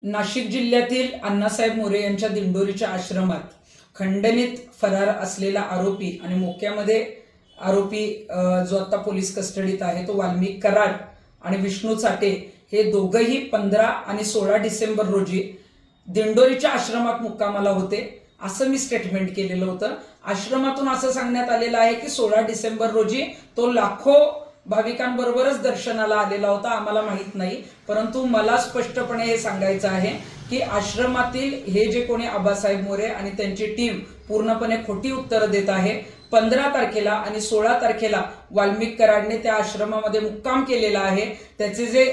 नाशिक जिल्ह्यातील अण्णासाहेब मोरे यांच्या दिंडोरीच्या आश्रमात खंडणीत फरार असलेला आरोपी आणि मोक्यामध्ये आरोपी जो आता पोलीस कस्टडीत आहे तो वाल्मिक कराड आणि विष्णू चाटे हे दोघंही 15 आणि 16 डिसेंबर रोजी दिंडोरीच्या आश्रमात मुक्कामाला होते असं मी स्टेटमेंट केलेलं होतं। आश्रमातून असं सांगण्यात आलेलं आहे की 16 डिसेंबर रोजी तो लाखो भाविकांबरोबरच दर्शनाला आलेला होता, आम्हाला माहित नाही। परंतु मला स्पष्टपणे हे सांगायचं आहे की आश्रमातील हे जे कोणी आबासाहेब मोरे आणि त्यांची टीम पूर्णपणे खोटी उत्तरं देत आहे। 15 तारखेला आणि 16 तारखेला वाल्मिक कराडने त्या आश्रमामध्ये मुक्काम केलेला आहे। त्याचे जे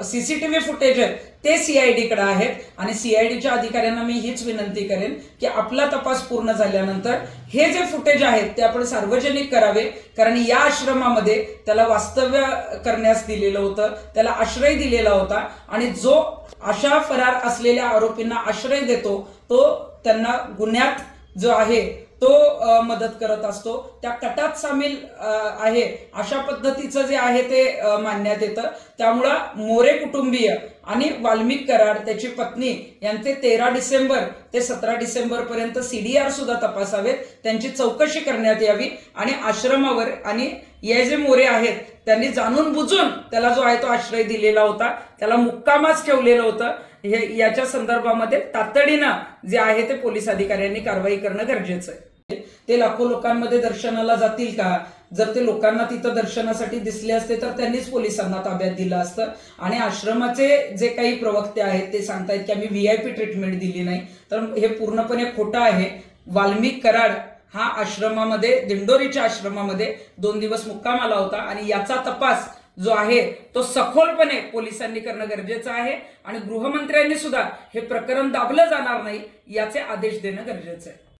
सीसीटीव्ही फुटेज आहे ते सीआयडी कडे आहेत आणि सीआयडीच्या अधिकाऱ्यांना मी हीच विनंती करेन की आपला तपास पूर्ण झाल्यानंतर हे जे फुटेज आहेत ते आपण सार्वजनिक करावे, कारण या आश्रमामध्ये त्याला वास्तव्य करण्यास दिलेलं होतं, त्याला आश्रय दिलेला होता आणि जो अशा फरार असलेल्या आरोपींना आश्रय देतो तो त्यांना गुन्ह्यात जो आहे तो मदत करत असतो, त्या कटात सामील आहे अशा पद्धतीचं जे आहे ते मानण्यात येतं। त्यामुळे मोरे कुटुंबीय आणि वाल्मिक कराड त्याची पत्नी यांचे 13 डिसेंबर ते 17 डिसेंबर पर्यंत सीडीआर सुद्धा तपासावेत, त्यांची चौकशी करण्यात यावी आणि आश्रमावर आणि हे जे मोरे आहेत त्यांनी जाणून बुजून त्याला जो आहे तो आश्रय दिलेला होता, त्याला मुक्कामाच ठेवलेलं होतं, हे याच्या संदर्भामध्ये तातडीनं जे आहे ते पोलीस अधिकाऱ्यांनी कारवाई करणं गरजेचं आहे। ते लाखो लोकांमध्ये दर्शनाला जातील का? जर ते लोकांना तिथं दर्शनासाठी दिसले असते तर त्यांनीच पोलिसांना ताब्यात दिलं असतं। आणि आश्रमाचे जे काही प्रवक्ते आहेत ते सांगतायत की आम्ही व्हीआयपी ट्रीटमेंट दिली नाही, तर हे पूर्णपणे खोटं आहे। वाल्मिक कराड हा आश्रमामध्ये दिंडोरीच्या आश्रमामध्ये 2 दिवस मुक्काम आला होता आणि याचा तपास जो आहे तो सखोलपणे पोलिसांनी करणं गरजेचं आहे आणि गृहमंत्र्यांनी सुद्धा हे प्रकरण दाबलं जाणार नाही याचे आदेश देणं गरजेचं आहे।